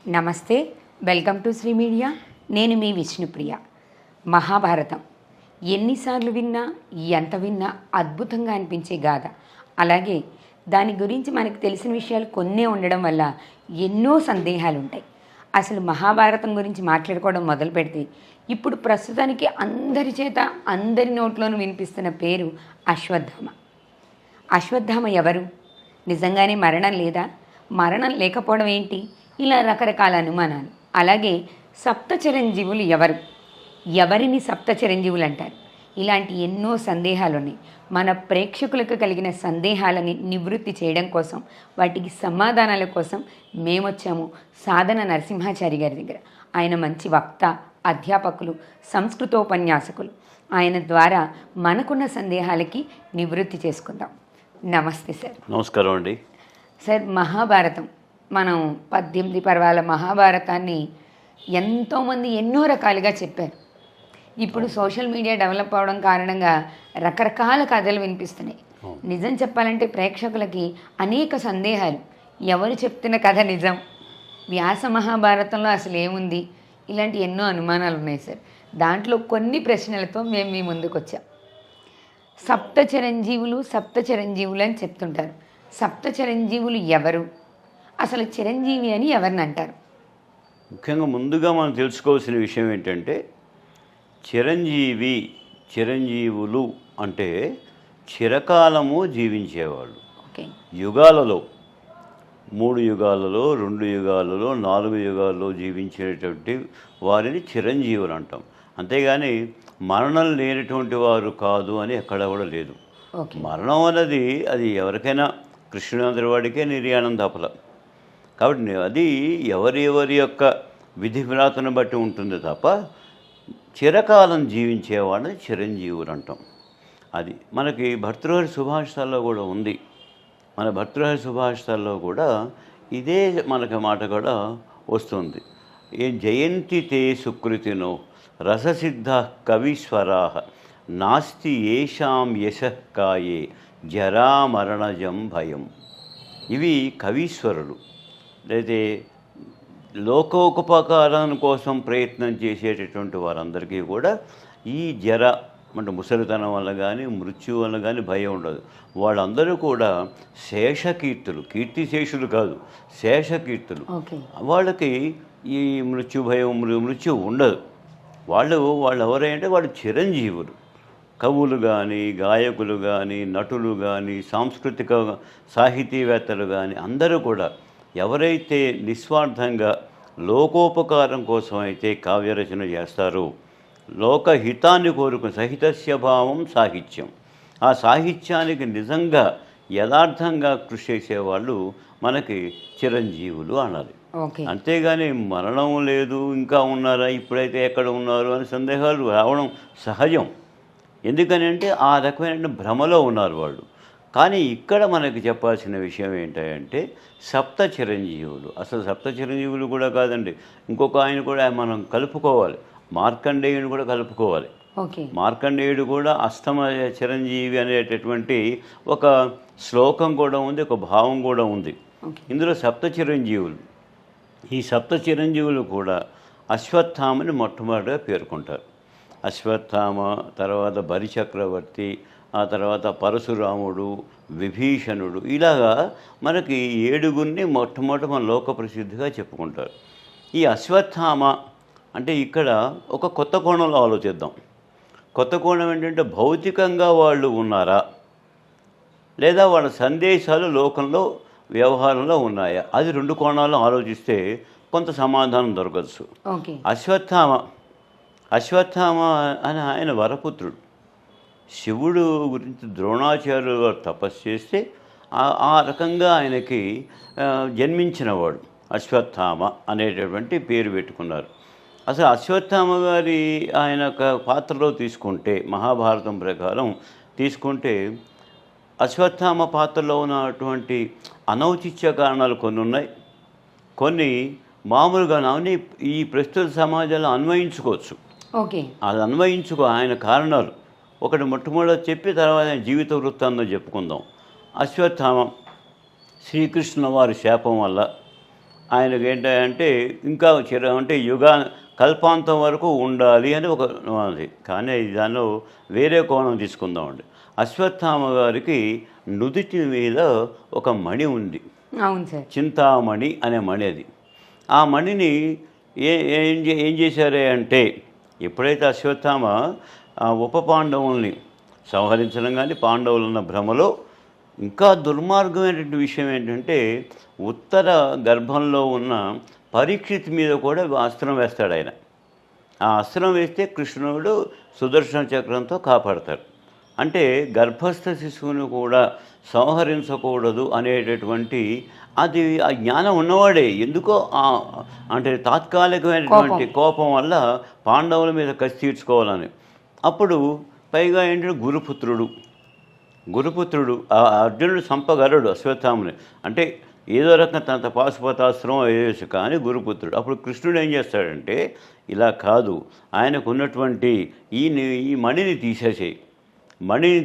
నమస్తే, welcome to Shri media. నేను మీ విష్ణుప్రియ. మహాభారతం ఎన్నిసార్లు విన్నా, ఎంత విన్నా అద్భుతంగా అనిపించే గాథ. అలాగే దాని గురించి మనకు తెలిసిన విషయాలు కొన్నే ఉండడం వల్ల ఎన్నో సందేహాలు ఉంటాయి. అసలు మహాభారతం గురించి మాట్లాడుకోవడం మొదలు పెడితే ఇప్పుడు ప్రస్తుతానికి అందరి చేత, అందరి నోట్లోనూ వినిపిస్తున్న పేరు అశ్వత్థామ. అశ్వత్థామ ఎవరు? నిజంగానే మరణం లేదా? మరణం లేకపోవడం ఏంటి? ఇలా రకరకాల అనుమానాలు. అలాగే సప్త చిరంజీవులు ఎవరు? ఎవరిని సప్త చిరంజీవులు అంటారు? ఇలాంటి ఎన్నో సందేహాలు ఉన్నాయి. మన ప్రేక్షకులకు కలిగిన సందేహాలని నివృత్తి చేయడం కోసం, వాటికి సమాధానాల కోసం మేమొచ్చాము సాధన నరసింహాచారి గారి దగ్గర. ఆయన మంచి వక్త, అధ్యాపకులు, సంస్కృతోపన్యాసకులు. ఆయన ద్వారా మనకున్న సందేహాలకి నివృత్తి చేసుకుందాం. నమస్తే సార్. నమస్కారం అండి. సార్, మహాభారతం, మనం 18 పర్వాల మహాభారతాన్ని ఎంతోమంది ఎన్నో రకాలుగా చెప్పారు. ఇప్పుడు సోషల్ మీడియా డెవలప్ అవడం కారణంగా రకరకాల కథలు వినిపిస్తున్నాయి. నిజం చెప్పాలంటే ప్రేక్షకులకి అనేక సందేహాలు. ఎవరు చెప్తున్న కథ నిజం? వ్యాస మహాభారతంలో అసలు ఏముంది? ఇలాంటి ఎన్నో అనుమానాలు ఉన్నాయి సార్. దాంట్లో కొన్ని ప్రశ్నలతో మేము మీ ముందుకు వచ్చాం. సప్త చిరంజీవులు అని చెప్తుంటారు. సప్త చిరంజీవులు ఎవరు? అసలు చిరంజీవి అని ఎవరిని అంటారు? ముఖ్యంగా ముందుగా మనం తెలుసుకోవాల్సిన విషయం ఏంటంటే, చిరంజీవులు అంటే చిరకాలము జీవించేవాళ్ళు. ఓకే. యుగాలలో, 3 యుగాలలో, 2 యుగాలలో, 4 యుగాలలో జీవించేటువంటి వారిని చిరంజీవులు అంటాం. అంతేగాని మరణం లేనటువంటి వారు కాదు అని ఎక్కడ కూడా లేదు. మరణం అన్నది అది ఎవరికైనా, కృష్ణునందరి వాడికే నిర్యాణం తప్పల. కాబట్టి అది ఎవరి యొక్క విధి విరాతను బట్టి ఉంటుంది తప్ప చిరకాలం జీవించేవాడిని చిరంజీవులు అంటాం. అది మనకి భర్తృహరి సుభాషితాల్లో కూడా ఉంది. మన భర్తృహరి సుభాషితాల్లో కూడా ఇదే మనకి మాట కూడా వస్తుంది. ఏ జయంతి తే సుకృతినో రససిద్ధ కవీశ్వరా నాస్తి ఏషాం యశః కాయే జరామరణజం భయం. ఇవి కవీశ్వరులు, లేదా లోకోపకారం కోసం ప్రయత్నం చేసేటటువంటి వారందరికీ కూడా ఈ జర అంటే ముసలితనం వల్ల కానీ, మృత్యు వల్ల కానీ భయం ఉండదు. వాళ్ళందరూ కూడా శేషకీర్తులు, కీర్తిశేషులు కాదు, శేషకీర్తులు. వాళ్ళకి ఈ మృత్యు భయం, మృత్యు ఉండదు. వాళ్ళు ఎవరంటే వాళ్ళు చిరంజీవులు. కవులు కానీ, గాయకులు కానీ, నటులు కానీ, సాంస్కృతిక సాహితీవేత్తలు కానీ అందరూ కూడా ఎవరైతే నిస్వార్థంగా లోకోపకారం కోసం అయితే కావ్యరచన చేస్తారో, లోకహితాన్ని కోరుకుని, సహితస్య భావం సాహిత్యం, ఆ సాహిత్యానికి నిజంగా యథార్థంగా కృషి చేసేవాళ్ళు మనకి చిరంజీవులు అనాలి. అంతేగాని మరణం లేదు, ఇంకా ఉన్నారా, ఇప్పుడైతే ఎక్కడ ఉన్నారు అని సందేహాలు రావడం సహజం. ఎందుకని అంటే ఆ రకమైన భ్రమలో ఉన్నారు వాళ్ళు. కానీ ఇక్కడ మనకి చెప్పాల్సిన విషయం ఏంటంటే సప్త చిరంజీవులు. అసలు సప్త చిరంజీవులు కూడా కాదండి, ఇంకొక ఆయన కూడా మనం కలుపుకోవాలి, మార్కండేయుని కూడా కలుపుకోవాలి. మార్కండేయుడు కూడా అష్టమ చిరంజీవి అనేటటువంటి ఒక శ్లోకం కూడా ఉంది, ఒక భావం కూడా ఉంది. ఇందులో సప్త చిరంజీవులు, ఈ సప్త చిరంజీవులు కూడా అశ్వత్థామని మొట్టమొదటిగా పేర్కొంటారు. అశ్వత్థామ, తర్వాత బలిచక్రవర్తి, ఆ తర్వాత పరశురాముడు, విభీషణుడు, ఇలాగా మనకి 7గురిని మొట్టమొదటి మన లోక ప్రసిద్ధిగా చెప్పుకుంటారు. ఈ అశ్వత్థామ అంటే ఇక్కడ ఒక కొత్త కోణంలో ఆలోచిద్దాం. కొత్త కోణం ఏంటంటే భౌతికంగా వాళ్ళు ఉన్నారా, లేదా వాళ్ళ సందేశాలు లోకంలో వ్యవహారంలో ఉన్నాయా? అది 2 కోణాల్లో ఆలోచిస్తే కొంత సమాధానం దొరకచ్చు. అశ్వత్థామ అని ఆయన వరపుత్రుడు. శివుడు గురించి ద్రోణాచార్యులు గారు తపస్సు చేస్తే ఆ రకంగా ఆయనకి జన్మించినవాడు అశ్వత్థామ అనేటటువంటి పేరు పెట్టుకున్నారు. అసలు అశ్వత్థామ గారి ఆయన పాత్రలో తీసుకుంటే, మహాభారతం ప్రకారం తీసుకుంటే, అశ్వత్థామ పాత్రలో ఉన్నటువంటి అనౌచిత్య కారణాలు కొన్ని ఉన్నాయి, కొన్ని మామూలుగా ఈ ప్రస్తుత సమాజంలో అన్వయించుకోవచ్చు. అది ఆయన కారణాలు ఒకటి మొట్టమొదటి చెప్పి తర్వాత జీవిత వృత్తాంతం చెప్పుకుందాం. అశ్వత్థామ శ్రీకృష్ణ వారి శాపం వల్ల ఆయనకి ఏంటంటే ఇంకా అంటే కల్పాంతం వరకు ఉండాలి అని ఒక అది. కానీ దానిలో వేరే కోణం తీసుకుందామండి. అశ్వత్థామ గారికి నుదిటి మీద ఒక మణి ఉంది. అవును సార్. చింతామణి అనే మణి అది. ఆ మణిని ఏం చేశారే అంటే, ఎప్పుడైతే అశ్వత్థామ ఉప పాండవుల్ని సంహరించడం కానీ పాండవులున్న భ్రమలో, ఇంకా దుర్మార్గమైనటువంటి విషయం ఏంటంటే, ఉత్తర గర్భంలో ఉన్న పరీక్షిత్ మీద కూడా అస్త్రం వేస్తాడు ఆయన. ఆ అస్త్రం వేస్తే కృష్ణుడు సుదర్శన చక్రంతో కాపాడతాడు. అంటే గర్భస్థ శిశువుని కూడా సంహరించకూడదు అనేటటువంటి అది ఆ జ్ఞానం ఉన్నవాడే. ఎందుకో అంటే తాత్కాలికమైనటువంటి కోపం వల్ల పాండవుల మీద కసి తీర్చుకోవాలని. అప్పుడు పైగా ఏంటంటే గురుపుత్రుడు అర్జునుడు చంపగలడు అశ్వత్థాముని. అంటే ఏదో రకంగా తన పాశుపతాస్త్రం వేయచ్చు, కానీ గురుపుత్రుడు. అప్పుడు కృష్ణుడు ఏం చేస్తాడంటే, ఇలా కాదు, ఆయనకు ఉన్నటువంటి ఈ మణిని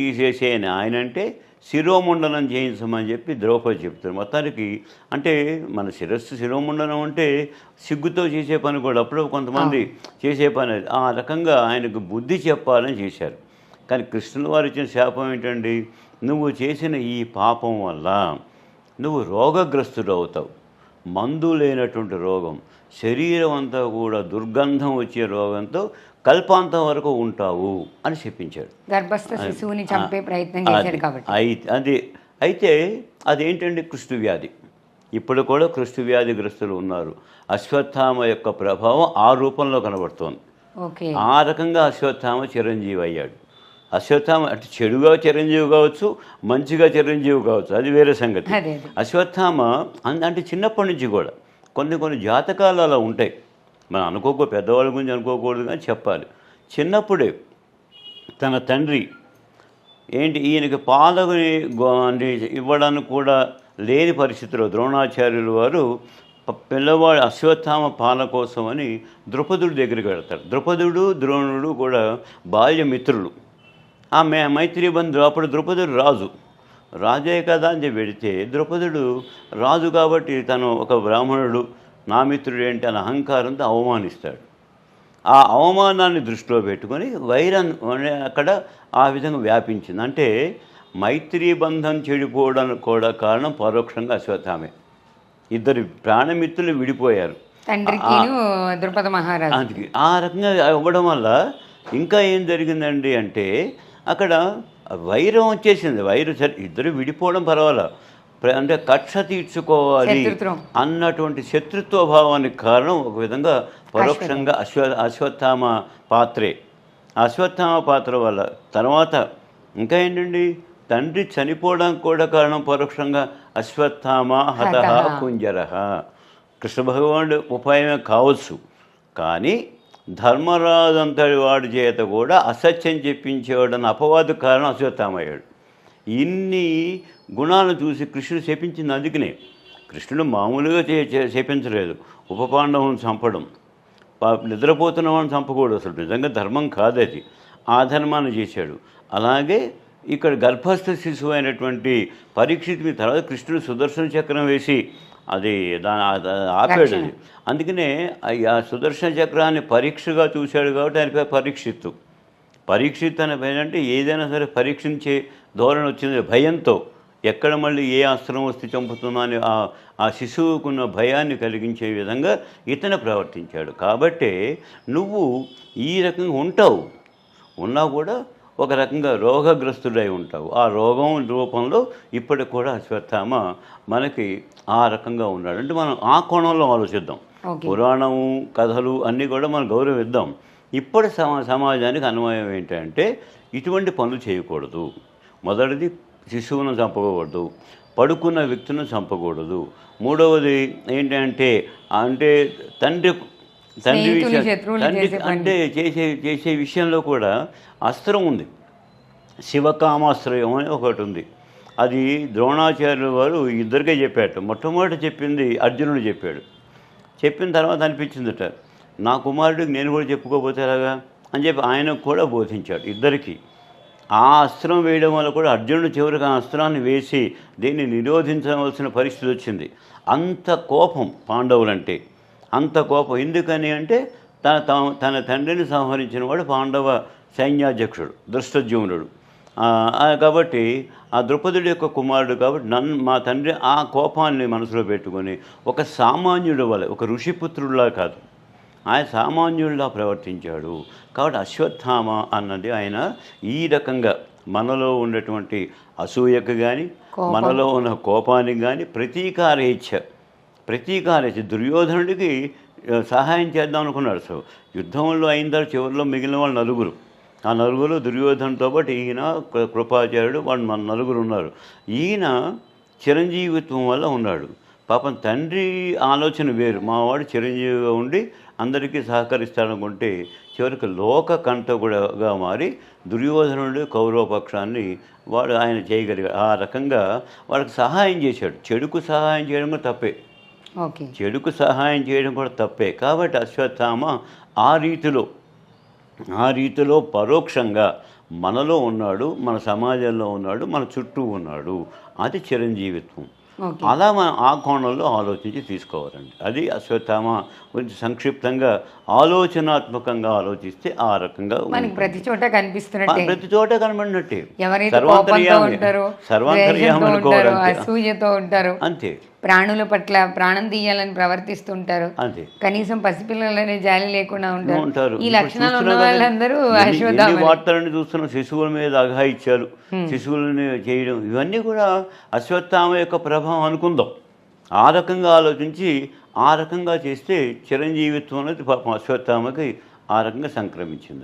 తీసేసే అని ఆయన అంటే శిరోముండనం చేయించమని చెప్పి ద్రౌపది చెప్తారు. మొత్తానికి అంటే మన శిరోముండనం అంటే సిగ్గుతో చేసే పని కూడా అప్పుడు కొంతమంది చేసే పని. ఆ రకంగా ఆయనకు బుద్ధి చెప్పాలని చేశారు. కానీ కృష్ణుల వారు ఇచ్చిన శాపం ఏంటండి, నువ్వు చేసిన ఈ పాపం వల్ల నువ్వు రోగగ్రస్తుడు అవుతావు. మందు లేనటువంటి రోగం, శరీరం అంతా కూడా దుర్గంధం వచ్చే రోగంతో కల్పాంతం వరకు ఉంటావు అని చెప్పించాడు. గర్భస్థ శిశువుని చంపే ప్రయత్నం చేశాడు కాబట్టి. అయితే అదేంటండి, కృష్ణవ్యాధి. ఇప్పుడు కూడా కృష్ణవ్యాధిగ్రస్తులు ఉన్నారు. అశ్వత్థామ యొక్క ప్రభావం ఆ రూపంలో కనబడుతోంది. ఆ రకంగా అశ్వత్థామ చిరంజీవి అయ్యాడు. అశ్వత్థామ అంటే చెడుగా చిరంజీవి కావచ్చు, మంచిగా చిరంజీవి కావచ్చు, అది వేరే సంగతి. అశ్వత్థామ అంటే చిన్నప్పటి నుంచి కూడా కొన్ని జాతకాలు అలా ఉంటాయి. మనం పెద్దవాళ్ళ గురించి అనుకోకూడదు, కానీ చెప్పాలి. చిన్నప్పుడే తన తండ్రి ఈయనకి పాలకుని ఇవ్వడానికి కూడా లేని పరిస్థితిలో ద్రోణాచార్యులు వారు పిల్లవాడు అశ్వత్థామ పాల కోసమని ద్రుపదుడి దగ్గరికి వెళ్తాడు. ద్రుపదుడు ద్రోణుడు కూడా బాల్య మిత్రులు. ఆ మైత్రి బంధువు. అప్పుడు ద్రుపదుడు రాజే కదా అని చెప్పి పెడితే, ద్రుపదుడు రాజు కాబట్టి తను ఒక బ్రాహ్మణుడు, నా మిత్రుడు ఏంటి అని అహంకారంతో అవమానిస్తాడు. ఆ అవమానాన్ని దృష్టిలో పెట్టుకొని వైరం అక్కడ ఆ విధంగా వ్యాపించింది. అంటే మైత్రీ బంధం చెడిపోవడానికి కూడా కారణం పరోక్షంగా అశ్వత్థామే. ఇద్దరు ప్రాణమిత్రులు విడిపోయారు ద్రుపద మహారాజు. ఆ రకంగా అవ్వడం వల్ల ఇంకా ఏం జరిగిందండి అంటే, అక్కడ వైరం వచ్చేసింది. ఇద్దరు విడిపోవడం పర్వాలా, అంటే కక్ష తీర్చుకోవాలి అన్నటువంటి శత్రుత్వ భావానికి కారణం ఒక విధంగా పరోక్షంగా అశ్వత్థామ పాత్రే. అశ్వత్థామ పాత్ర వల్ల తర్వాత ఇంకా ఏంటండి, తండ్రి చనిపోవడానికి కూడా కారణం పరోక్షంగా అశ్వత్థామ హతః కుంజరః. కృష్ణ భగవానుడు ఉపాయమే కావచ్చు, కానీ ధర్మరాజు అంతటి వాడి చేత కూడా అసత్యం చెప్పించేవాడన్న అపవాదు కారణం అశ్వత్థామయ్యాడు. ఇన్ని గుణాలను చూసి కృష్ణుడు శపించింది. అందుకనే కృష్ణుడు మామూలుగా శపించలేదు. ఉప పాండవులను చంపడం, నిద్రపోతున్న వాళ్ళని చంపకూడదు, అసలు నిజంగా ధర్మం కాదది. ఆ ధర్మాన్ని చేశాడు. అలాగే ఇక్కడ గర్భస్థ శిశువు అయినటువంటి పరీక్షిత్ మీ తర్వాత కృష్ణుడు సుదర్శన చక్రం వేసి అది ఆపాడు. అది అందుకనే ఆ సుదర్శన చక్రాన్ని పరీక్షగా చూశాడు కాబట్టి ఆయన పేరు పరీక్షిత్ అనే పేరు. అంటే ఏదైనా సరే పరీక్షించే ధోరణి వచ్చింది భయంతో, ఎక్కడ మళ్ళీ ఏ అస్త్రం వస్తే చంపుతున్నా అని ఆ శిశువుకున్న భయాన్ని కలిగించే విధంగా ఇతను ప్రవర్తించాడు. కాబట్టే నువ్వు ఈ రకంగా ఉన్నా కూడా ఒక రకంగా రోగగ్రస్తుడై ఉంటావు. ఆ రోగం రూపంలో ఇప్పటికి కూడా అశ్వత్థామ మనకి ఆ రకంగా ఉన్నాడు. అంటే మనం ఆ కోణంలో ఆలోచిద్దాం. పురాణము కథలు అన్నీ కూడా మనం గౌరవిద్దాం. ఇప్పటి సమాజానికి అన్వయం ఏంటంటే ఇటువంటి పనులు చేయకూడదు. మొదటిది శిశువును చంపకూడదు, పడుకున్న వ్యక్తిని చంపకూడదు. మూడవది ఏంటంటే తండ్రి అంటే చేసే విషయంలో కూడా అస్త్రం ఉంది. శివకామాశ్రయం అని ఒకటి ఉంది. అది ద్రోణాచార్యుల వారు ఇద్దరికే చెప్పాడు. మొట్టమొదటి చెప్పింది అర్జునుడు చెప్పాడు. చెప్పిన తర్వాత అనిపించిందట, నా కుమారుడికి నేను కూడా చెప్పుకోకపోతే ఎలాగా అని చెప్పి ఆయనకు కూడా బోధించాడు ఇద్దరికి. ఆ అస్త్రం వేయడం వల్ల కూడా అర్జునుడు చివరికి ఆ అస్త్రాన్ని వేసి దీన్ని నిరోధించవలసిన పరిస్థితి వచ్చింది. అంత కోపం పాండవులంటే, అంత కోపం. ఎందుకని అంటే తన తండ్రిని సంహరించిన వాడు పాండవ సైన్యాధ్యక్షుడు ధృష్టద్యుమ్నుడు. కాబట్టి ఆ ద్రౌపదుడి యొక్క కుమారుడు కాబట్టి మా తండ్రి ఆ కోపాన్ని మనసులో పెట్టుకొని ఒక సామాన్యుడు వలె, ఒక ఋషిపుత్రుడిలా కాదు, ఆయన సామాన్యుడిలా ప్రవర్తించాడు. కాబట్టి అశ్వత్థామ అన్నది ఆయన ఈ రకంగా మనలో ఉన్నటువంటి అసూయకు కానీ, మనలో ఉన్న కోపానికి కానీ ప్రతీకారేచ్ఛ దుర్యోధనుడికి సహాయం చేద్దాం అనుకున్నాడు. సో యుద్ధంలో అయిన తర్వాత చివరిలో మిగిలిన వాళ్ళు నలుగురు. ఆ నలుగురు దుర్యోధనతో పాటు ఈయన, కృపాచార్యుడు, వాళ్ళు మన నలుగురు ఉన్నారు. ఈయన చిరంజీవిత్వం వల్ల ఉన్నాడు. పాపం తండ్రి ఆలోచన వేరు, మావాడు చిరంజీవిగా ఉండి అందరికీ సహకరిస్తాడనుకుంటే చివరికి లోక కంటకుడుగా మారి దుర్యోధనుడు కౌరవ పక్షాన్ని ఆయన చేయగలిగాడు. ఆ రకంగా వాళ్ళకి సహాయం చేశాడు. చెడుకు సహాయం చేయడం కూడా తప్పే, చెడుకు సహాయం చేయడం కూడా తప్పే. కాబట్టి అశ్వత్థామ ఆ రీతిలో పరోక్షంగా మనలో ఉన్నాడు, మన సమాజంలో ఉన్నాడు, మన చుట్టూ ఉన్నాడు. అది చిరంజీవిత్వం. అలా మనం ఆ కోణంలో ఆలోచించి తీసుకోవాలండి. అది అశ్వత్థామ గురించి సంక్షిప్తంగా ఆలోచనాత్మకంగా ఆలోచిస్తే ఆ రకంగా ప్రతి చోట కనిపిస్తున్నట్టే, ప్రతి చోట కనబడినట్టే. సర్వాంతర్యామి అనుకోవడం, అసూయతో ఉంటారు, అంతే. ప్రాణుల పట్ల ప్రాణం తీయాలని ప్రవర్తిస్తుంటారు, అంతే. కనీసం పసిపిల్లలనే జాలి లేకుండా ఉంటారు. ఈ లక్షణాలు ఉన్న వాళ్ళందరూ అశ్వత్థామ. వార్తలను చూస్తున్న శిశువుల మీద అఘాయిత్యాలు, శిశువులని చేయడం, ఇవన్నీ కూడా అశ్వత్థామ యొక్క ప్రభావం అనుకుందాం. ఆ రకంగా ఆలోచించి ఆ రకంగా చేస్తే చిరంజీవిత్వం అనేది పాపం అశ్వత్థామకి ఆ రకంగా సంక్రమించింది.